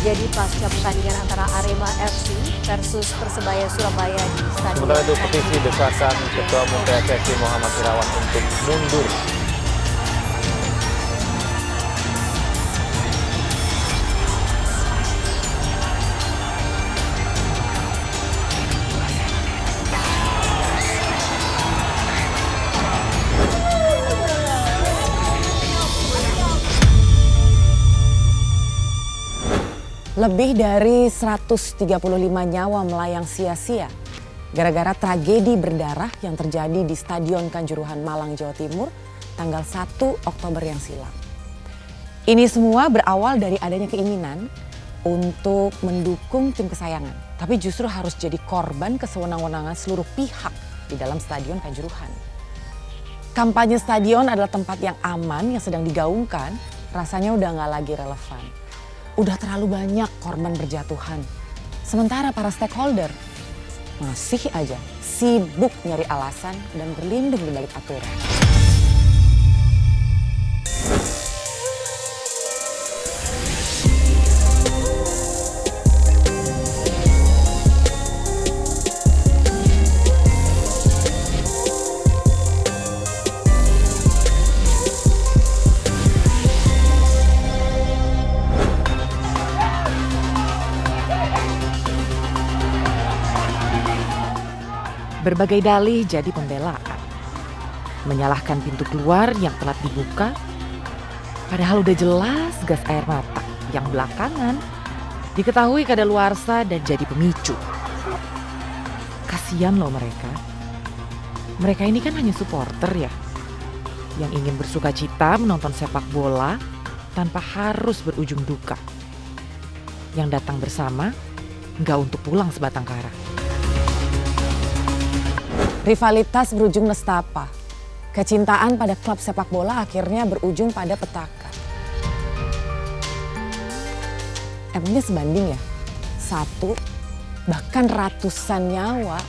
terjadi pasca pertandingan antara Arema FC versus Persebaya Surabaya di Stadion. Sementara itu petisi desakan Ketua Umum PSSI Muhammad Irawan untuk mundur. Lebih dari 135 nyawa melayang sia-sia gara-gara tragedi berdarah yang terjadi di Stadion Kanjuruhan Malang, Jawa Timur tanggal 1 Oktober yang silam. Ini semua berawal dari adanya keinginan untuk mendukung tim kesayangan, tapi justru harus jadi korban kesewenang-wenangan seluruh pihak di dalam Stadion Kanjuruhan. Kampanye stadion adalah tempat yang aman yang sedang digaungkan, rasanya udah gak lagi relevan. Udah terlalu banyak korban berjatuhan. Sementara para stakeholder masih aja sibuk nyari alasan dan berlindung di balik aturan. Berbagai dalih jadi pembelaan. Menyalahkan pintu keluar yang telat dibuka, padahal udah jelas gas air mata yang belakangan diketahui kadaluarsa dan jadi pemicu. Kasian loh mereka. Mereka ini kan hanya supporter ya, yang ingin bersuka cita menonton sepak bola tanpa harus berujung duka. Yang datang bersama, nggak untuk pulang sebatang kara. Rivalitas berujung nestapa. Kecintaan pada klub sepak bola akhirnya berujung pada petaka. Emangnya sebanding ya? Satu, bahkan ratusan nyawa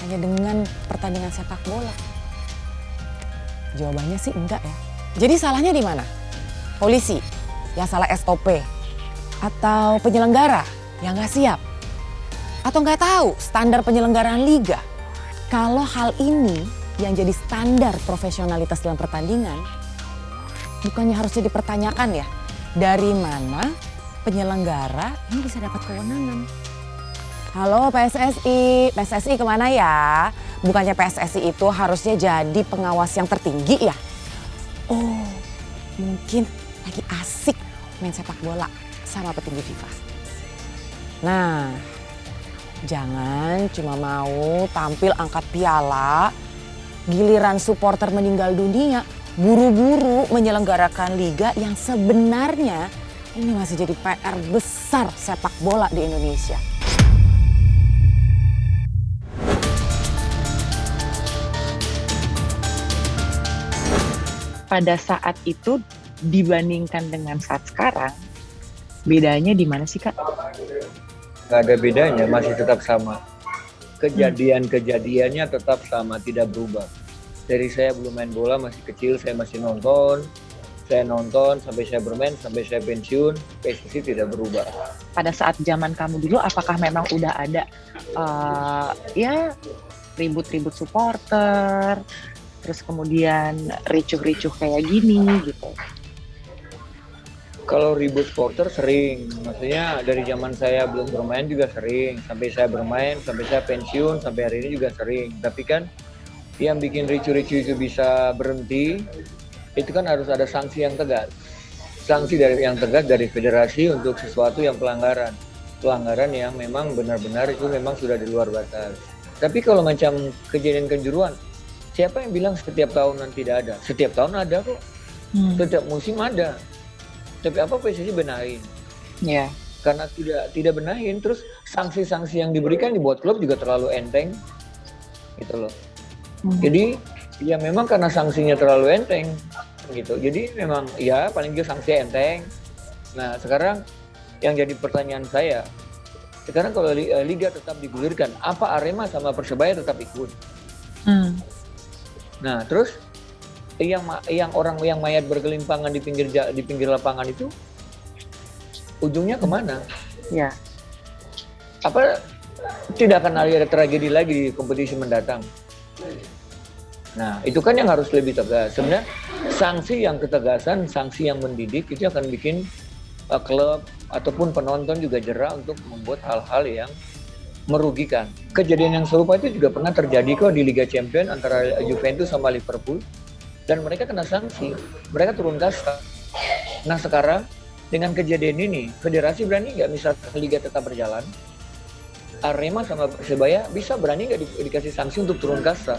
hanya dengan pertandingan sepak bola? Jawabannya sih enggak ya. Jadi salahnya di mana? Polisi yang salah SOP? Atau penyelenggara yang nggak siap? Atau nggak tahu standar penyelenggaraan liga? Kalau hal ini yang jadi standar profesionalitas dalam pertandingan, bukannya harusnya dipertanyakan ya, dari mana penyelenggara ini bisa dapat kewenangan? Halo PSSI, PSSI kemana ya? Bukannya PSSI itu harusnya jadi pengawas yang tertinggi ya? Oh, mungkin lagi asik main sepak bola sama petinggi FIFA. Nah, jangan cuma mau tampil angkat piala, giliran supporter meninggal dunia, buru-buru menyelenggarakan liga yang sebenarnya ini masih jadi PR besar sepak bola di Indonesia. Pada saat itu dibandingkan dengan saat sekarang, bedanya di mana sih Kak? Nggak ada bedanya, masih tetap sama. Kejadian-kejadiannya tetap sama, tidak berubah. Dari saya belum main bola, masih kecil, saya masih nonton. Saya nonton sampai saya bermain, sampai saya pensiun, PSSI tidak berubah. Pada saat zaman kamu dulu, apakah memang udah ada ya ribut-ribut supporter, terus kemudian ricuh-ricuh kayak gini gitu? Kalau ribut supporter sering, maksudnya dari zaman saya belum bermain juga sering, sampai saya bermain, sampai saya pensiun, sampai hari ini juga sering. Tapi kan yang bikin ricu-ricu itu bisa berhenti, itu kan harus ada sanksi yang tegas. Sanksi yang tegas dari federasi untuk sesuatu yang pelanggaran. Pelanggaran yang memang benar-benar itu memang sudah di luar batas. Tapi kalau macam kejadian Kanjuruhan, siapa yang bilang setiap tahunan tidak ada? Setiap tahun ada kok, setiap musim ada. Tapi apa PSSI benahin? Ya. Karena tidak benahin, terus sanksi-sanksi yang diberikan dibuat klub juga terlalu enteng, gitu loh. Jadi ya memang karena sanksinya terlalu enteng, gitu. Jadi memang ya paling juga sanksi enteng. Nah sekarang yang jadi pertanyaan saya, sekarang kalau liga tetap digulirkan, apa Arema sama Persebaya tetap ikut? Nah terus yang orang yang mayat bergelimpangan di pinggir lapangan itu ujungnya kemana? Ya. Apa tidak akan ada tragedi lagi di kompetisi mendatang. Nah, itu kan yang harus lebih tegas. Sebenarnya sanksi yang ketegasan, sanksi yang mendidik itu akan bikin klub ataupun penonton juga jera untuk membuat hal-hal yang merugikan. Kejadian yang serupa itu juga pernah terjadi kok di Liga Champions antara Juventus sama Liverpool dan mereka kena sanksi. Mereka turun kasta. Nah, sekarang dengan kejadian ini, federasi berani nggak misalkan liga tetap berjalan? Arema sama Persebaya bisa berani nggak dikasih sanksi untuk turun kasta?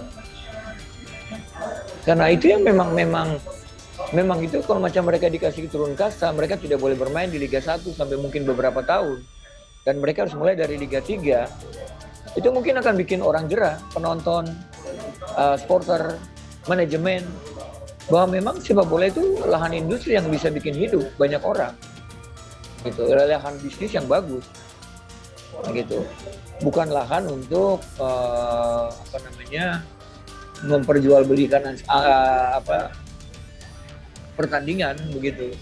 Karena itu yang memang itu kalau macam mereka dikasih turun kasta, mereka tidak boleh bermain di Liga 1 sampai mungkin beberapa tahun. Dan mereka harus mulai dari Liga 3. Itu mungkin akan bikin orang jerah, penonton, supporter, manajemen, bahwa memang sepak bola itu lahan industri yang bisa bikin hidup banyak orang. Gitu, lahan bisnis yang bagus. Gitu. Bukan lahan untuk memperjualbelikan pertandingan begitu.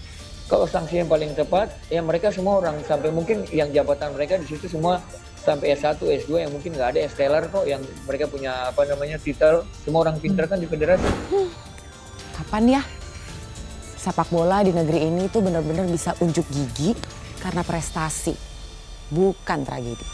Kalau sanksi yang paling tepat, ya mereka semua orang sampai mungkin yang jabatan mereka di situ semua sampai S1, S2 yang mungkin nggak ada S-teller kok yang mereka punya titel. Semua orang pintar kan di federasi. Kapan ya sepak bola di negeri ini tuh benar-benar bisa unjuk gigi karena prestasi, bukan tragedi.